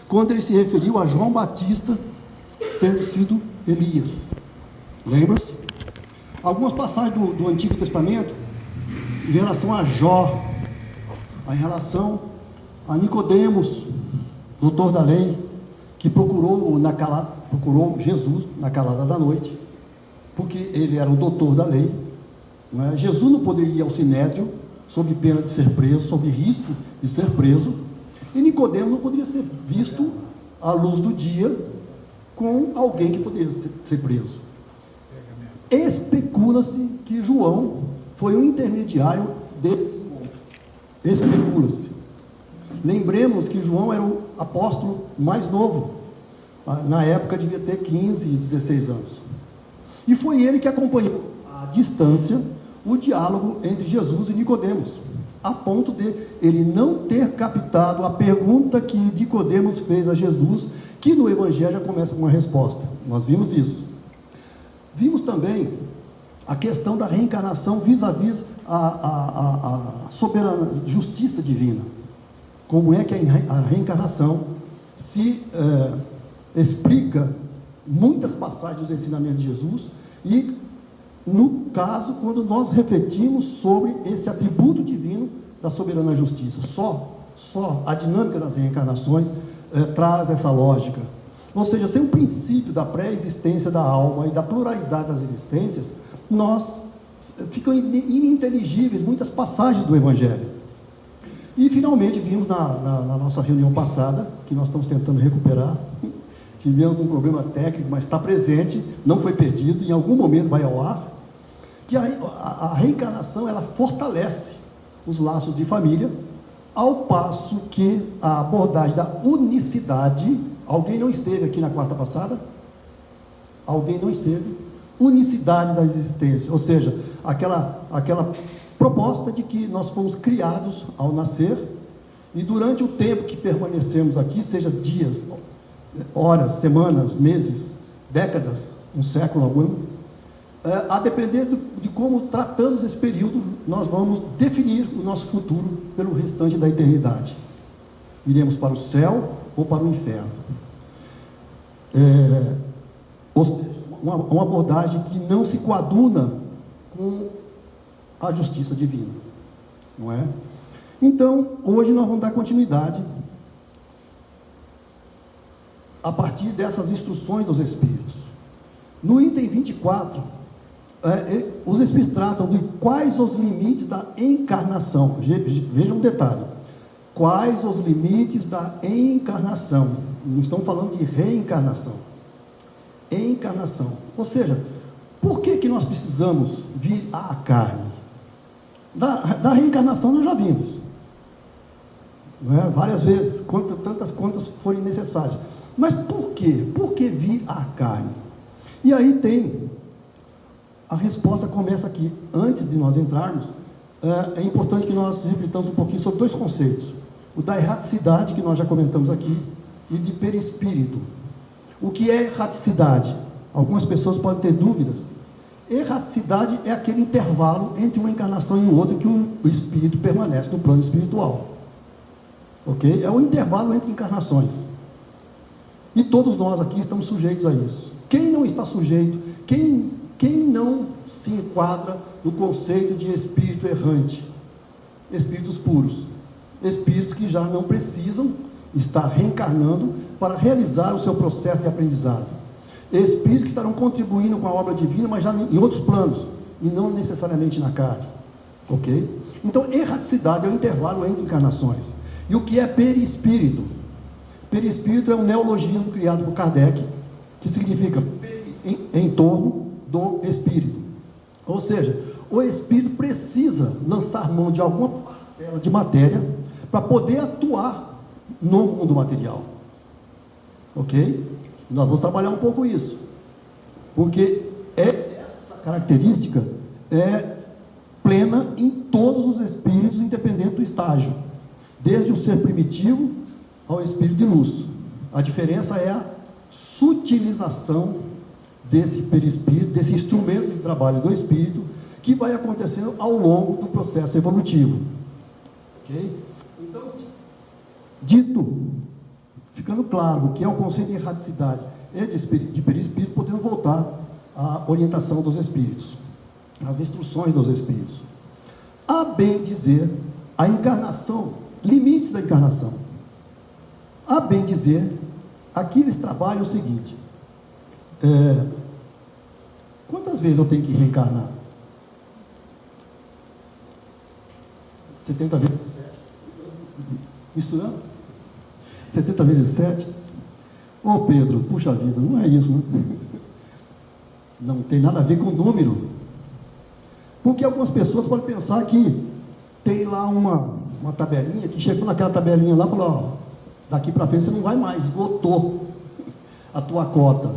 quando ele se referiu a João Batista tendo sido Elias. Lembra-se? Algumas passagens do Antigo Testamento em relação a Jó, em relação a Nicodemos, doutor da lei, que procurou Jesus na calada da noite, porque ele era o doutor da lei. Não é? Jesus não poderia ir ao sinédrio sob pena de ser preso, sob risco de ser preso, e Nicodemos não poderia ser visto à luz do dia com alguém que poderia ser preso. Especula-se que João foi o intermediário desse encontro. Especula-se. Lembremos que João era o apóstolo mais novo. Na época devia ter 15 e 16 anos. E foi ele que acompanhou à distância o diálogo entre Jesus e Nicodemos, a ponto de ele não ter captado a pergunta que Nicodemos fez a Jesus, que no Evangelho já começa com uma resposta. Nós vimos isso. Vimos também a questão da reencarnação vis-à-vis a soberana justiça divina. Como é que a reencarnação se explica muitas passagens dos ensinamentos de Jesus, e no caso, quando nós refletimos sobre esse atributo divino da soberana justiça. Só a dinâmica das reencarnações traz essa lógica. Ou seja, sem o princípio da pré-existência da alma e da pluralidade das existências, ficam ininteligíveis muitas passagens do Evangelho. E finalmente vimos na nossa reunião passada, que nós estamos tentando recuperar, tivemos um problema técnico, mas está presente, não foi perdido, em algum momento vai ao ar, que a reencarnação ela fortalece os laços de família, ao passo que a abordagem da unicidade, alguém não esteve aqui na quarta passada? Alguém não esteve? Unicidade da existência, ou seja, aquela proposta de que nós fomos criados ao nascer, e durante o tempo que permanecemos aqui, seja dias, horas, semanas, meses, décadas, um século algum, a depender de como tratamos esse período, nós vamos definir o nosso futuro pelo restante da eternidade. Iremos para o céu ou para o inferno. Ou seja, uma abordagem que não se coaduna com a justiça divina, não é? Então, hoje nós vamos dar continuidade a partir dessas instruções dos Espíritos. No item 24, os Espíritos tratam de quais os limites da encarnação. Vejam um detalhe: quais os limites da encarnação. Não estamos falando de reencarnação. Encarnação. Ou seja, por que nós precisamos vir à carne? Da reencarnação nós já vimos, não é? Várias vezes, tantas quantas forem necessárias. Mas por quê? Por que vir à carne? E aí tem, a resposta começa aqui. Antes de nós entrarmos, é importante que nós reflitamos um pouquinho sobre dois conceitos: o da erraticidade, que nós já comentamos aqui, e de perispírito. O que é erraticidade? Algumas pessoas podem ter dúvidas. Erraticidade é aquele intervalo entre uma encarnação e outra que o espírito permanece no plano espiritual. Ok? É o intervalo entre encarnações. E todos nós aqui estamos sujeitos a isso. Quem não está sujeito, quem não se enquadra no conceito de espírito errante? Espíritos puros. Espíritos que já não precisam estar reencarnando para realizar o seu processo de aprendizado. Espíritos que estarão contribuindo com a obra divina, mas já em outros planos, e não necessariamente na carne. Ok? Então, erraticidade é o intervalo entre encarnações. E o que é perispírito? Perispírito é um neologismo criado por Kardec, que significa em torno do espírito. Ou seja, o espírito precisa lançar mão de alguma parcela de matéria para poder atuar no mundo material. Ok? Nós vamos trabalhar um pouco isso, porque essa característica é plena em todos os espíritos, independente do estágio, desde o ser primitivo ao espírito de luz. A diferença é a sutilização desse perispírito, desse instrumento de trabalho do espírito, que vai acontecendo ao longo do processo evolutivo. Ok? Então, ficando claro o que é o conceito de erraticidade e de perispírito, podemos voltar à orientação dos espíritos, às instruções dos espíritos. A bem dizer, a encarnação, limites da encarnação. A bem dizer, aqui eles trabalham o seguinte: quantas vezes eu tenho que reencarnar? 70 vezes 7. Misturando? 70 vezes 7? Ô Pedro, puxa vida, não é isso, né? Não tem nada a ver com o número. Porque algumas pessoas podem pensar que tem lá uma tabelinha, que chegou naquela tabelinha lá e falou: ó, daqui para frente você não vai mais, esgotou a tua cota.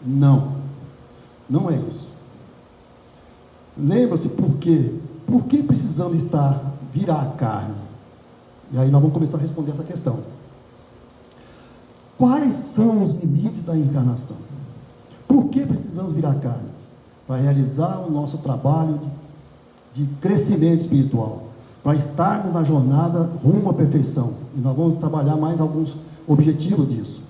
Não, não é isso. Lembra-se por quê? Por que precisamos virar a carne? E aí nós vamos começar a responder essa questão. Quais são os limites da encarnação? Por que precisamos virar a carne? Para realizar o nosso trabalho de crescimento espiritual, para estarmos na jornada rumo à perfeição. E nós vamos trabalhar mais alguns objetivos disso.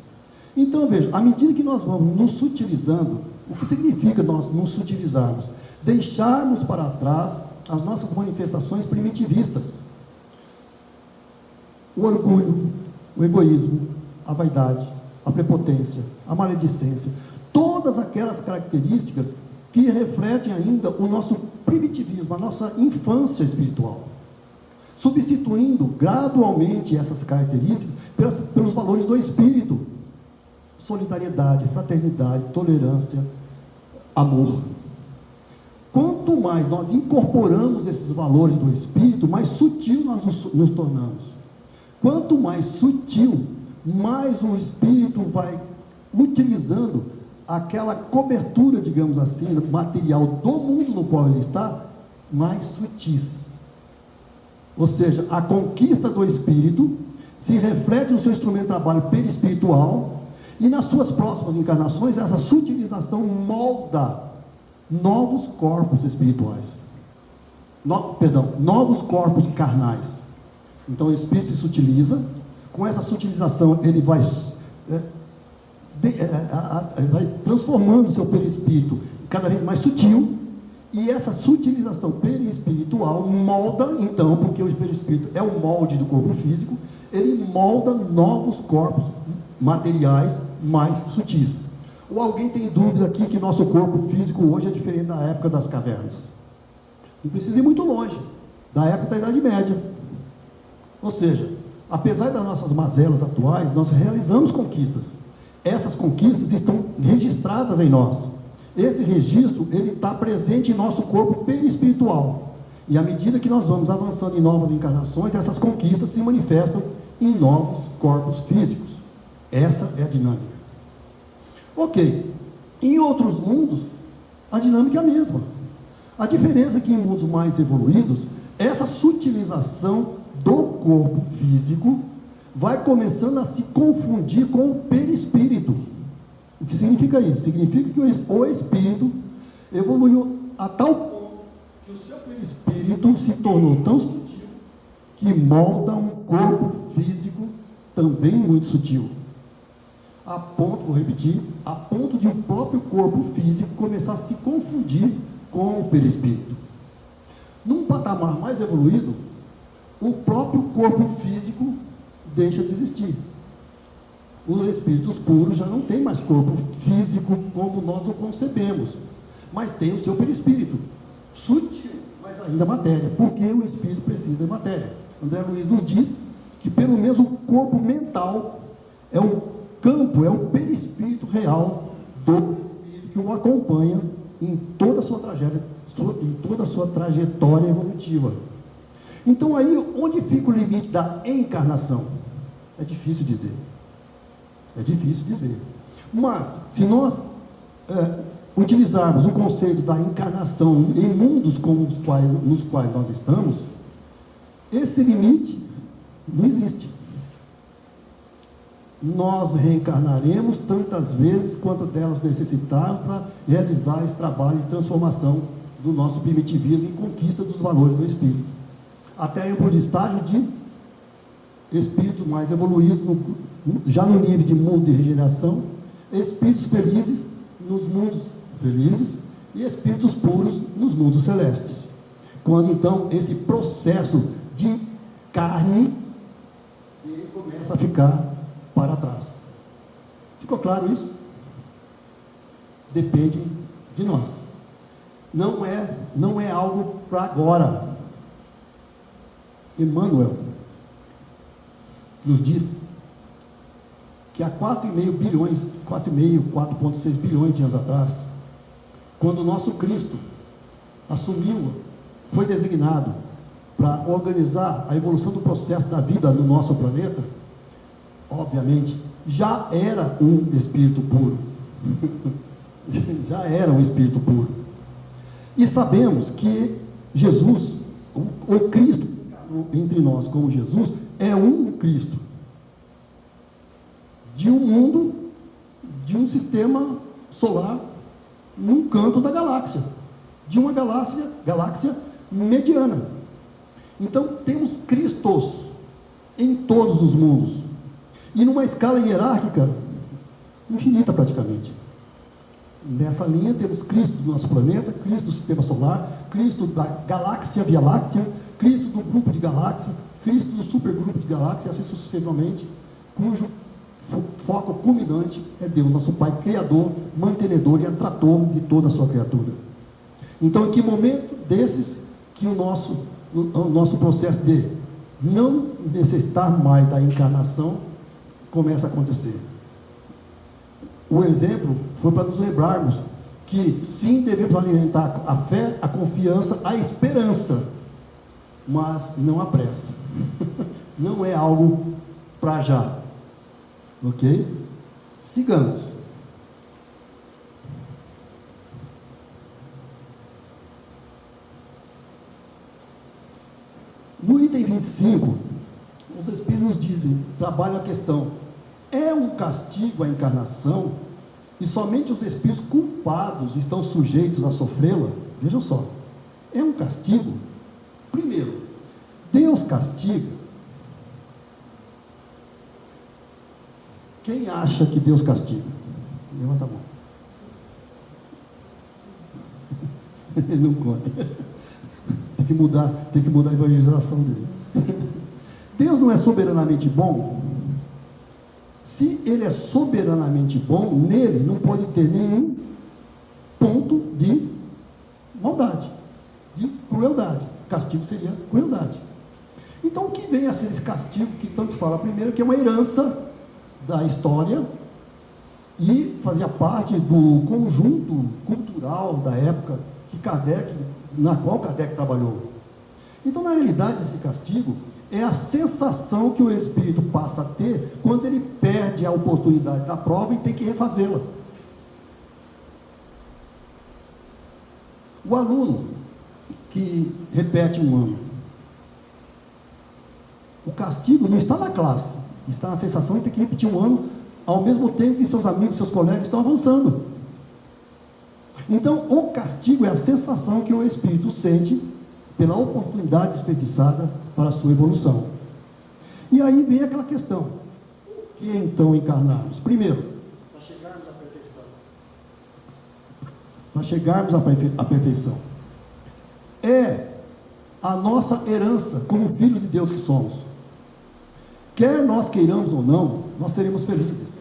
Então, veja, à medida que nós vamos nos sutilizando, o que significa nós nos sutilizarmos? Deixarmos para trás as nossas manifestações primitivistas. O orgulho, o egoísmo, a vaidade, a prepotência, a maledicência, todas aquelas características que refletem ainda o nosso primitivismo, a nossa infância espiritual, substituindo gradualmente essas características pelos valores do espírito: solidariedade, fraternidade, tolerância, amor. Quanto mais nós incorporamos esses valores do espírito, mais sutil nós nos tornamos. Quanto mais sutil, mais o espírito vai utilizando aquela cobertura, digamos assim, material do mundo no qual ele está, mais sutis. Ou seja, a conquista do espírito se reflete no seu instrumento de trabalho perispiritual, e nas suas próximas encarnações, essa sutilização molda novos corpos espirituais. Novos corpos carnais. Então o espírito se sutiliza, com essa sutilização ele vai transformando o seu perispírito cada vez mais sutil, e essa sutilização perispiritual molda, então, porque o perispírito é o molde do corpo físico, ele molda novos corpos materiais mais sutis. Ou alguém tem dúvida aqui que nosso corpo físico hoje é diferente da época das cavernas? Não precisa ir muito longe, da época da Idade Média. Ou seja, apesar das nossas mazelas atuais, nós realizamos conquistas. Essas conquistas estão registradas em nós. Esse registro, ele está presente em nosso corpo perispiritual. E à medida que nós vamos avançando em novas encarnações, essas conquistas se manifestam em novos corpos físicos. Essa é a dinâmica. Ok. Em outros mundos, a dinâmica é a mesma. A diferença é que em mundos mais evoluídos, essa sutilização do corpo físico vai começando a se confundir com o perispírito. O que significa isso? Significa que o espírito evoluiu a tal ponto que o seu perispírito se tornou tão sutil que molda um corpo físico também muito sutil. A ponto, vou repetir, a ponto de o próprio corpo físico começar a se confundir com o perispírito. Num patamar mais evoluído, o próprio corpo físico deixa de existir. Os espíritos puros já não têm mais corpo físico como nós o concebemos, mas tem o seu perispírito, sutil, mas ainda matéria, porque o espírito precisa de matéria. André Luiz nos diz que pelo menos o corpo mental é o campo, é o perispírito real do espírito que o acompanha em toda a sua trajetória evolutiva. Então aí, onde fica o limite da encarnação? É difícil dizer. É difícil dizer. Mas, se nós utilizarmos o conceito da encarnação em mundos como nos quais nós estamos, esse limite não existe. Nós reencarnaremos tantas vezes quanto delas necessitarem para realizar esse trabalho de transformação do nosso primitivismo em conquista dos valores do espírito. Até ir para o estágio de espíritos mais evoluídos, já no nível de mundo de regeneração, espíritos felizes nos mundos felizes e espíritos puros nos mundos celestes. Quando então esse processo de carne ele começa a ficar para trás. Ficou claro isso? Depende de nós. Não é algo para agora. Emmanuel nos diz que há 4,5 bilhões, 4,6 bilhões de anos atrás, quando o nosso Cristo assumiu, foi designado para organizar a evolução do processo da vida no nosso planeta, obviamente, já era um espírito puro. Já era um espírito puro. E sabemos que Jesus, o Cristo entre nós como Jesus, é um Cristo de um mundo, de um sistema solar, num canto da galáxia, de uma galáxia mediana. Então temos Cristos em todos os mundos, e numa escala hierárquica infinita praticamente. Nessa linha temos Cristo do nosso planeta, Cristo do sistema solar, Cristo da galáxia Via Láctea, Cristo do grupo de galáxias, Cristo do supergrupo de galáxias, assim sucessivamente, cujo foco culminante é Deus, nosso Pai Criador, mantenedor e atrator de toda a sua criatura. Então, em que momento desses que o nosso processo de não necessitar mais da encarnação começa a acontecer? O exemplo foi para nos lembrarmos que sim, devemos alimentar a fé, a confiança, a esperança, mas não a pressa. Não é algo para já. Ok? Sigamos. No item 25, os Espíritos dizem, trabalham a questão: é um castigo a encarnação e somente os espíritos culpados estão sujeitos a sofrê-la? Vejam só, é um castigo? Primeiro, Deus castiga. Quem acha que Deus castiga? Levanta a mão. Ele não conta. Tem que mudar a evangelização dele. Deus não é soberanamente bom? Se ele é soberanamente bom, nele não pode ter nenhum ponto de maldade, de crueldade. Castigo seria crueldade. Então, o que vem a ser esse castigo que tanto fala? Primeiro, que é uma herança da história e fazia parte do conjunto cultural da época na qual Kardec trabalhou. Então, na realidade, esse castigo é a sensação que o espírito passa a ter quando ele perde a oportunidade da prova e tem que refazê-la. O aluno que repete um ano, o castigo não está na classe, está na sensação de ter que repetir um ano, ao mesmo tempo que seus amigos, seus colegas estão avançando. Então, o castigo é a sensação que o espírito sente pela oportunidade desperdiçada para a sua evolução. E aí vem aquela questão: o que então encarnarmos? Primeiro, para chegarmos à perfeição. Para chegarmos à perfeição. É a nossa herança como filhos de Deus que somos. Quer nós queiramos ou não, nós seremos felizes.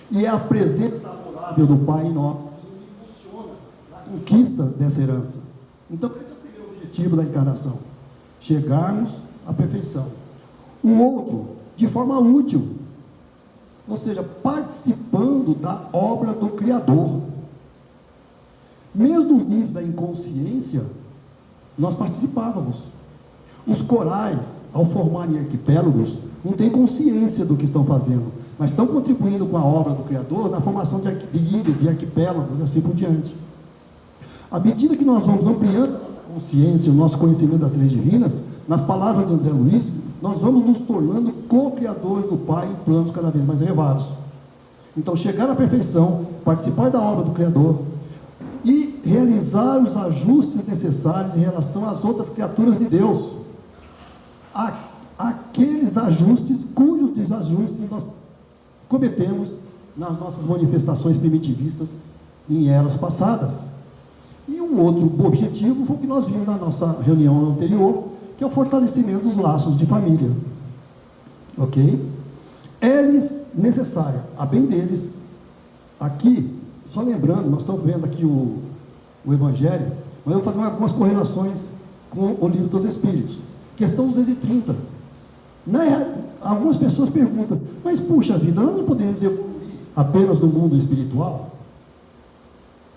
E é a presença adorável do Pai em nós que nos impulsiona na conquista dessa herança. Então, esse é o primeiro objetivo da encarnação: chegarmos à perfeição. O outro, de forma útil, ou seja, participando da obra do Criador. Mesmo nos níveis da inconsciência, nós participávamos. Os corais, ao formarem arquipélagos, não têm consciência do que estão fazendo, mas estão contribuindo com a obra do Criador na formação de ilhas, de arquipélagos, assim por diante. À medida que nós vamos ampliando a nossa consciência, o nosso conhecimento das leis divinas, nas palavras de André Luiz, nós vamos nos tornando co-criadores do Pai em planos cada vez mais elevados. Então, chegar à perfeição, participar da obra do Criador e realizar os ajustes necessários em relação às outras criaturas de Deus. aqueles ajustes cujos desajustes nós cometemos nas nossas manifestações primitivistas em eras passadas. E um outro objetivo foi o que nós vimos na nossa reunião anterior, que é o fortalecimento dos laços de família. Ok? Eles necessária, a bem deles. Aqui, só lembrando, nós estamos vendo aqui o Evangelho, mas eu vou fazer algumas correlações com o Livro dos Espíritos. Questão 230. Algumas pessoas perguntam, mas puxa vida, nós não podemos evoluir apenas no mundo espiritual?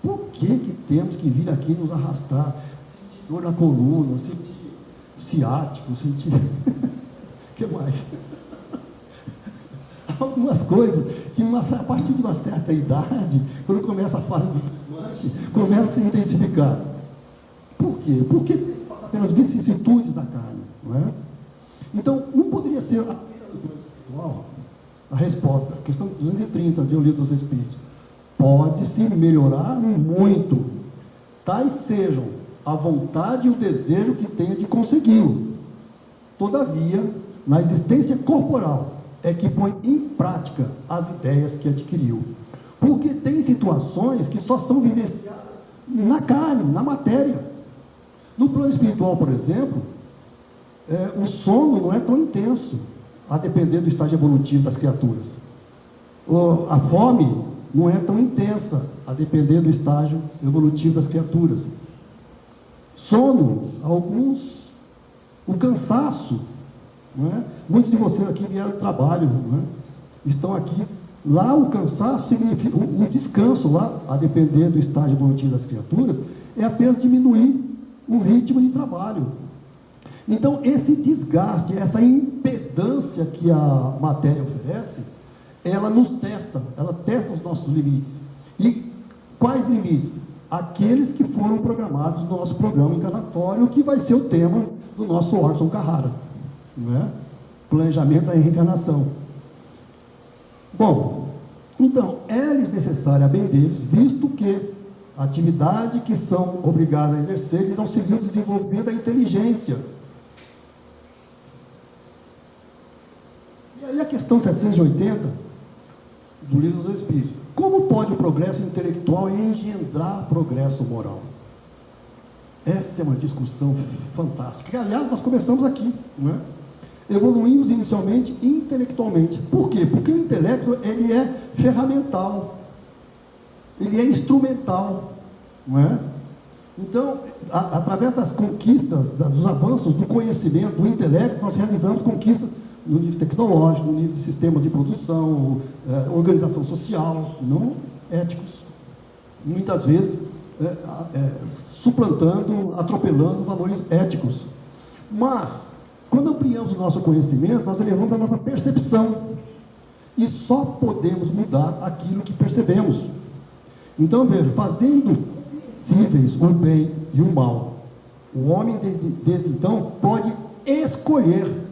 Por que temos que vir aqui nos arrastar? Sentir dor na coluna, sentir ciático, sentir... O que mais? Algumas coisas que a partir de uma certa idade, quando começa a fase de desmanche, começa a se intensificar. Por quê? Porque passa pelas vicissitudes da carne, não é? Então, não poderia ser apenas do plano espiritual a resposta, a questão 230 de O Livro dos Espíritos. Pode-se melhorar muito, tais sejam a vontade e o desejo que tenha de consegui-lo. Todavia, na existência corporal, é que põe em prática as ideias que adquiriu. Porque tem situações que só são vivenciadas na carne, na matéria. No plano espiritual, por exemplo, o sono não é tão intenso, a depender do estágio evolutivo das criaturas. A fome não é tão intensa, a depender do estágio evolutivo das criaturas. Sono, o cansaço, não é? Muitos de vocês aqui vieram do trabalho, não é? Estão aqui. Lá o cansaço significa, o descanso lá, a depender do estágio evolutivo das criaturas, é apenas diminuir o ritmo de trabalho. Então, esse desgaste, essa impedância que a matéria oferece, ela nos testa, ela testa os nossos limites. E quais limites? Aqueles que foram programados no nosso programa encarnatório, que vai ser o tema do nosso Orson Carrara, não é? Planejamento da reencarnação. Bom, então, é-lhes necessário a bem deles, visto que a atividade que são obrigados a exercer lhes auxilia o desenvolvimento da inteligência. E aí a questão 780 do Livro dos Espíritos. Como pode o progresso intelectual engendrar progresso moral? Essa é uma discussão fantástica. Aliás, nós começamos aqui, não é? Evoluímos inicialmente intelectualmente. Por quê? Porque o intelecto, ele é ferramental, ele é instrumental, não é? Então, através das conquistas, dos avanços do conhecimento, do intelecto, nós realizamos conquistas no nível tecnológico, no nível de sistema de produção, organização social, não éticos. Muitas vezes, suplantando, atropelando valores éticos. Mas, quando ampliamos o nosso conhecimento, nós elevamos a nossa percepção. E só podemos mudar aquilo que percebemos. Então, veja, fazendo compreensíveis o bem e o mal, o homem, desde então, pode escolher.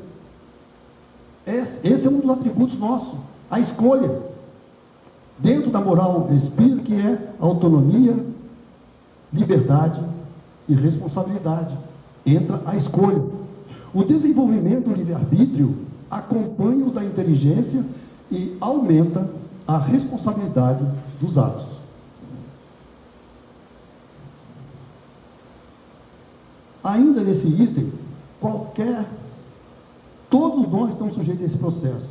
Esse é um dos atributos nossos, a escolha. Dentro da moral espírita, que é autonomia, liberdade e responsabilidade. Entra a escolha. O desenvolvimento do livre-arbítrio acompanha o da inteligência e aumenta a responsabilidade dos atos. Ainda nesse item, todos nós estamos sujeitos a esse processo,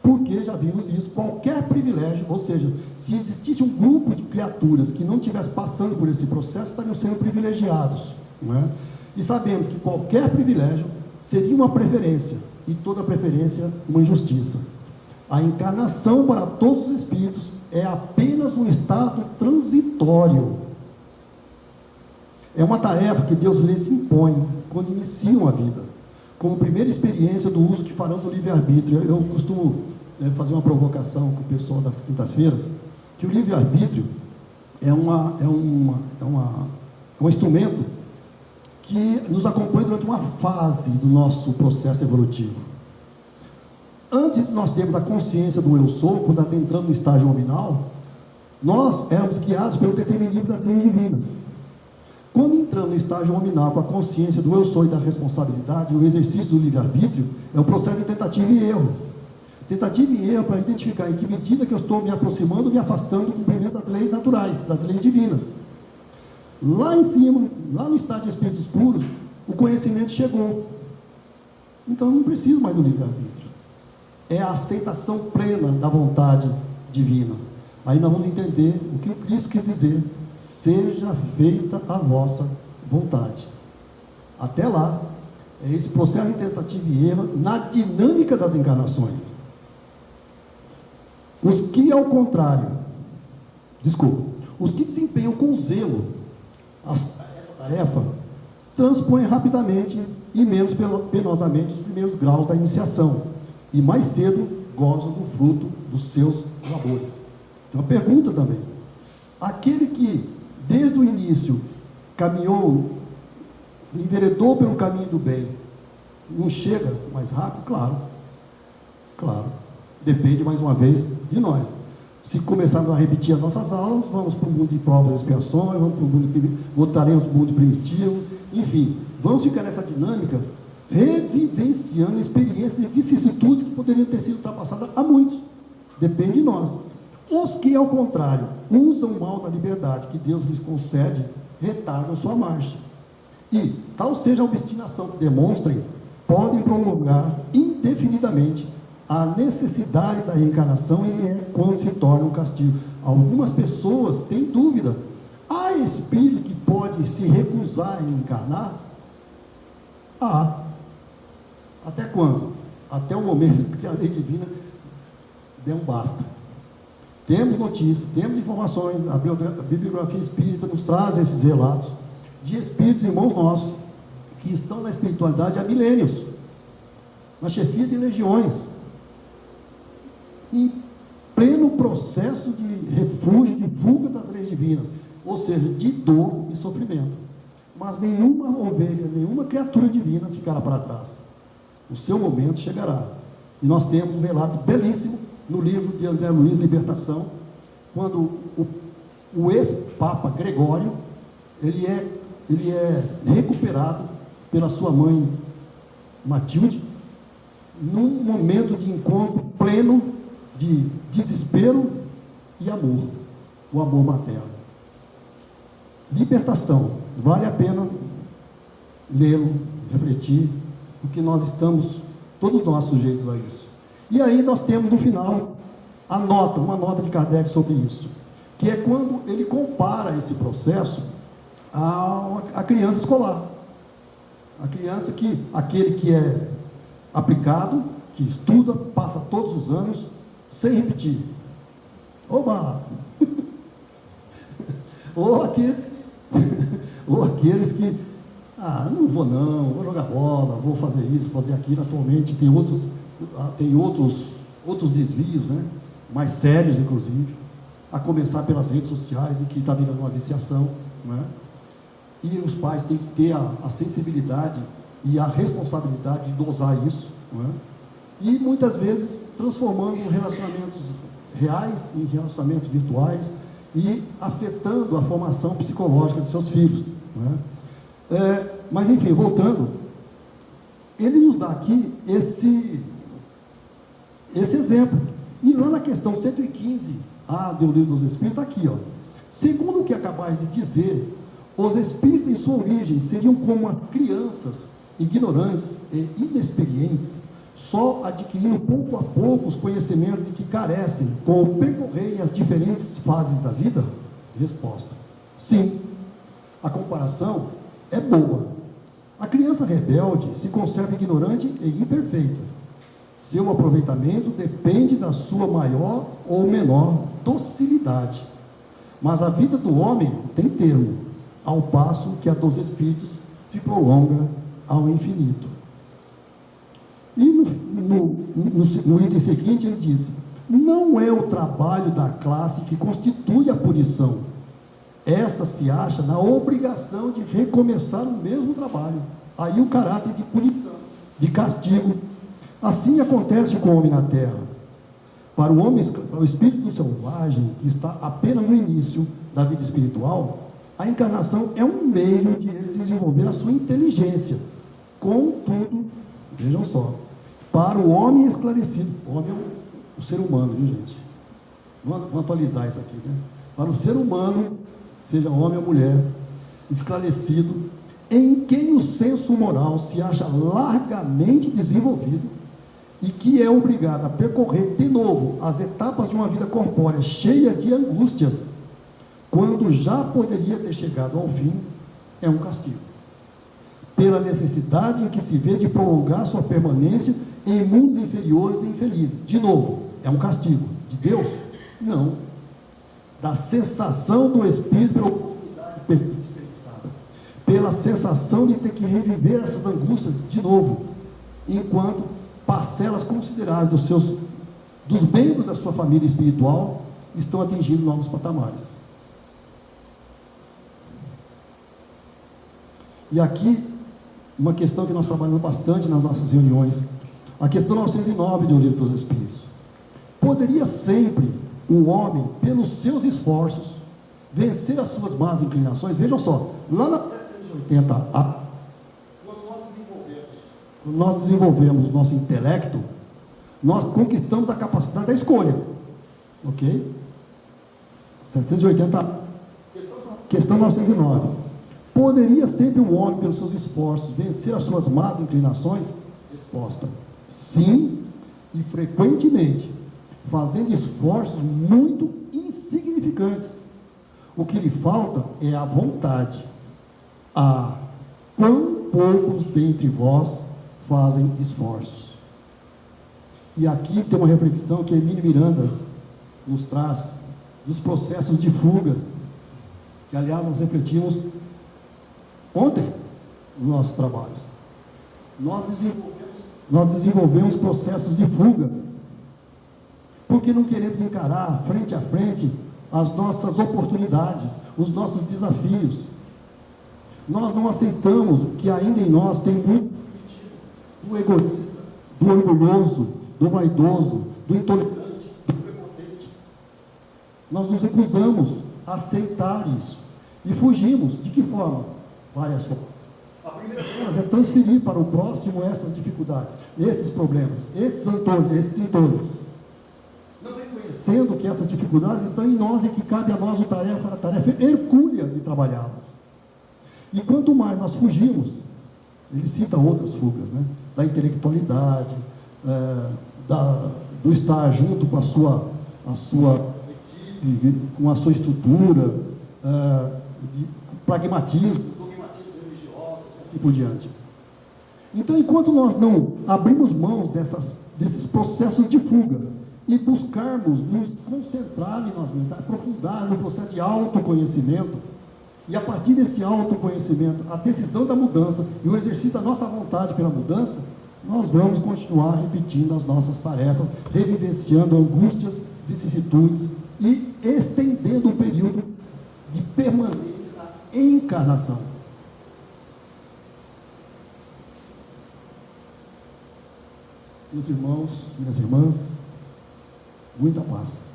porque já vimos isso, qualquer privilégio, ou seja, se existisse um grupo de criaturas que não estivesse passando por esse processo, estariam sendo privilegiados, não é? E sabemos que qualquer privilégio seria uma preferência, e toda preferência uma injustiça. A encarnação para todos os espíritos é apenas um estado transitório. É uma tarefa que Deus lhes impõe quando iniciam a vida, como primeira experiência do uso que farão do livre-arbítrio. Eu costumo fazer uma provocação com o pessoal das quintas-feiras, que o livre-arbítrio é um instrumento que nos acompanha durante uma fase do nosso processo evolutivo. Antes de nós termos a consciência do eu sou, quando adentramos no estágio nominal, nós éramos guiados pelo determinismo das leis divinas. Quando entramos no estágio nominal com a consciência do eu sou e da responsabilidade, o exercício do livre-arbítrio é o processo de tentativa e erro. Tentativa e erro para identificar em que medida que eu estou me aproximando ou me afastando do cumprimento das leis naturais, das leis divinas. Lá em cima, lá no estágio de espíritos puros, o conhecimento chegou. Então não preciso mais do livre-arbítrio. É a aceitação plena da vontade divina. Aí nós vamos entender o que o Cristo quis dizer: seja feita a vossa vontade. Até lá, é esse processo de tentativa e erro na dinâmica das encarnações. Os que, ao contrário, os que desempenham com zelo essa tarefa, transpõem rapidamente e menos penosamente os primeiros graus da iniciação, e mais cedo gozam do fruto dos seus labores. Então, pergunta também: aquele que, desde o início, caminhou, enveredou pelo caminho do bem, não chega mais rápido? Claro. Depende, mais uma vez, de nós. Se começarmos a repetir as nossas aulas, vamos para o mundo de provas e expiações, voltaremos para o mundo primitivo, enfim, vamos ficar nessa dinâmica, revivenciando experiências de vicissitudes que poderiam ter sido ultrapassadas há muitos. Depende de nós. Os que, ao contrário, usam mal da liberdade que Deus lhes concede, retardam sua marcha. E, tal seja a obstinação que demonstrem, podem prolongar indefinidamente a necessidade da reencarnação, e é quando se torna um castigo. Algumas pessoas têm dúvida: há espírito que pode se recusar a reencarnar? Até quando? Até o momento que a lei divina der um basta. Temos notícias, temos informações, a bibliografia espírita nos traz esses relatos de espíritos irmãos nossos que estão na espiritualidade há milênios, na chefia de legiões, em pleno processo de refúgio, de fuga das leis divinas, ou seja, de dor e sofrimento. Mas nenhuma ovelha, nenhuma criatura divina ficará para trás. O seu momento chegará. E nós temos um relato belíssimo no livro de André Luiz, Libertação, quando o ex-papa Gregório, ele é recuperado pela sua mãe Matilde, num momento de encontro pleno de desespero e amor, o amor materno. Libertação, vale a pena lê-lo, refletir, porque nós estamos, todos nós, sujeitos a isso. E aí nós temos no final uma nota de Kardec sobre isso, que é quando ele compara esse processo à criança escolar. A criança aquele que é aplicado, que estuda, passa todos os anos, sem repetir. Oba! ou aqueles que, não vou jogar bola, vou fazer isso, fazer aquilo. Atualmente tem outros desvios, né? Mais sérios, inclusive, a começar pelas redes sociais, em que está virando uma viciação, né? E os pais têm que ter a sensibilidade e a responsabilidade de dosar isso, né? E muitas vezes transformando relacionamentos reais em relacionamentos virtuais e afetando a formação psicológica de seus filhos, né? Mas enfim, voltando, ele nos dá aqui esse exemplo. E lá na questão 115A do Livro dos Espíritos, está aqui, ó: segundo o que acabais de dizer, os espíritos em sua origem seriam como as crianças ignorantes e inexperientes, só adquirindo pouco a pouco os conhecimentos de que carecem, com o percorrerem as diferentes fases da vida? Resposta: sim. A comparação é boa. A criança rebelde se conserva ignorante e imperfeita. Seu aproveitamento depende da sua maior ou menor docilidade. Mas a vida do homem tem termo, ao passo que a dos espíritos se prolonga ao infinito. E no item seguinte ele diz: não é o trabalho da classe que constitui a punição. Esta se acha na obrigação de recomeçar o mesmo trabalho. Aí o caráter de punição, de castigo. Assim acontece com o homem na terra. Para o espírito selvagem, que está apenas no início da vida espiritual, A encarnação é um meio de ele desenvolver a sua inteligência. Contudo, vejam só, para o homem esclarecido, o homem é o ser humano, viu, gente? Vamos atualizar isso aqui, né? Para o ser humano, seja homem ou mulher, esclarecido, em quem o senso moral se acha largamente desenvolvido e que é obrigado a percorrer de novo as etapas de uma vida corpórea cheia de angústias, quando já poderia ter chegado ao fim, é um castigo. Pela necessidade em que se vê de prolongar sua permanência em mundos inferiores e infelizes. De novo, é um castigo. De Deus? Não. Da sensação do espírito pela oportunidade desperdiçada. Pela sensação de ter que reviver essas angústias de novo, enquanto parcelas consideráveis dos membros da sua família espiritual estão atingindo novos patamares. E aqui, uma questão que nós trabalhamos bastante nas nossas reuniões, a questão 909 do Livro dos Espíritos. Poderia sempre o homem, pelos seus esforços, vencer as suas más inclinações? Vejam só, lá na 780A, quando nós desenvolvemos o nosso intelecto, nós conquistamos a capacidade da escolha. Ok? 780, questão 909. Poderia sempre o homem, pelos seus esforços, vencer as suas más inclinações? Resposta: sim, e frequentemente, fazendo esforços muito insignificantes. O que lhe falta é a vontade. Quão poucos dentre vós fazem esforços. E aqui tem uma reflexão que Emílio Miranda nos traz, dos processos de fuga, que aliás nós refletimos ontem nos nossos trabalhos. Nós desenvolvemos processos de fuga, porque não queremos encarar frente a frente as nossas oportunidades, os nossos desafios. Nós não aceitamos que ainda em nós tem muito do egoísta, do orgulhoso, do vaidoso, do intolerante, do prepotente. Nós nos recusamos a aceitar isso e fugimos. De que forma? Várias formas. A primeira delas é transferir para o próximo essas dificuldades, esses problemas, esses entornos. Não reconhecendo que essas dificuldades estão em nós e que cabe a nós a tarefa hercúlea de trabalhá-las. E quanto mais nós fugimos, ele cita outras fugas, né? Da intelectualidade, do estar junto com a sua equipe, com a sua estrutura, de pragmatismo, dogmatismo religioso, assim por diante. Então, enquanto nós não abrimos mãos desses processos de fuga e buscarmos nos concentrar em nós mesmos, aprofundar no processo de autoconhecimento, e a partir desse autoconhecimento, a decisão da mudança e o exercício da nossa vontade pela mudança, nós vamos continuar repetindo as nossas tarefas, revivenciando angústias, vicissitudes e estendendo o período de permanência da encarnação. Meus irmãos, minhas irmãs, muita paz.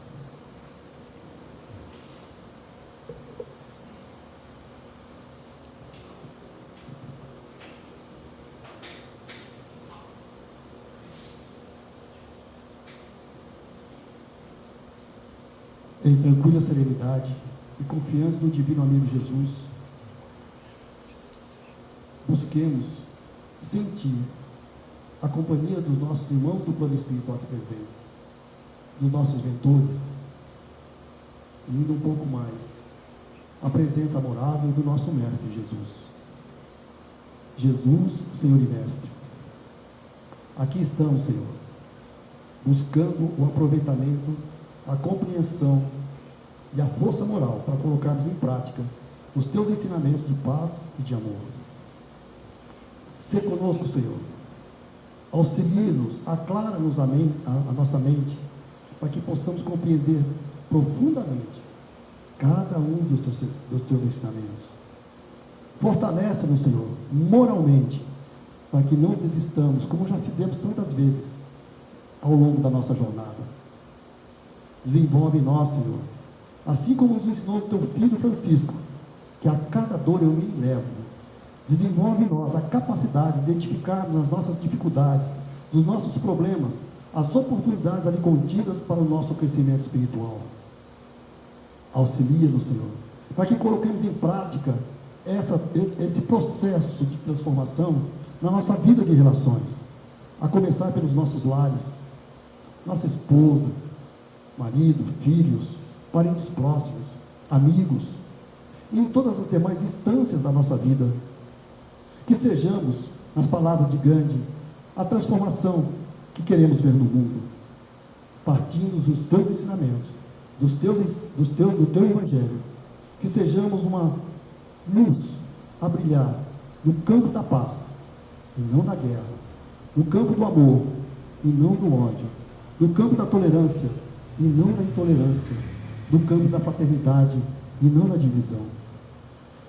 Em tranquila serenidade e confiança no divino amigo Jesus, busquemos sentir a companhia dos nossos irmãos do plano espiritual aqui presentes, dos nossos mentores, e indo um pouco mais, a presença amorável do nosso Mestre Jesus. Jesus, Senhor e Mestre, aqui estamos, Senhor, buscando o aproveitamento, a compreensão e a força moral para colocarmos em prática os teus ensinamentos de paz e de amor. Sê conosco, Senhor. Auxilie-nos, aclara-nos a nossa mente, para que possamos compreender profundamente cada um dos teus ensinamentos. Fortalece-nos, Senhor, moralmente, para que não desistamos, como já fizemos tantas vezes ao longo da nossa jornada. Desenvolve em nós, Senhor, assim como nos ensinou o teu filho Francisco, que a cada dor eu me levo. Desenvolve em nós a capacidade de identificar nas nossas dificuldades, nos nossos problemas, as oportunidades ali contidas para o nosso crescimento espiritual. Auxilia-nos, Senhor, para que coloquemos em prática esse processo de transformação na nossa vida de relações, a começar pelos nossos lares, nossa esposa, marido, filhos, parentes próximos, amigos, e em todas as demais instâncias da nossa vida. Que sejamos, nas palavras de Gandhi, a transformação que queremos ver no mundo, partindo dos teus ensinamentos, do teu evangelho. Que sejamos uma luz a brilhar no campo da paz e não da guerra, no campo do amor e não do ódio, no campo da tolerância e não da intolerância, no campo da fraternidade e não da divisão.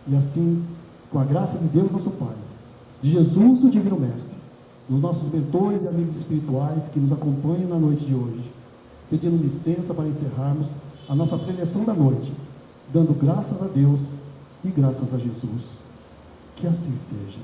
E assim, com a graça de Deus nosso Pai, de Jesus o Divino Mestre, dos nossos mentores e amigos espirituais que nos acompanham na noite de hoje, pedindo licença para encerrarmos a nossa preleção da noite, dando graças a Deus e graças a Jesus. Que assim seja.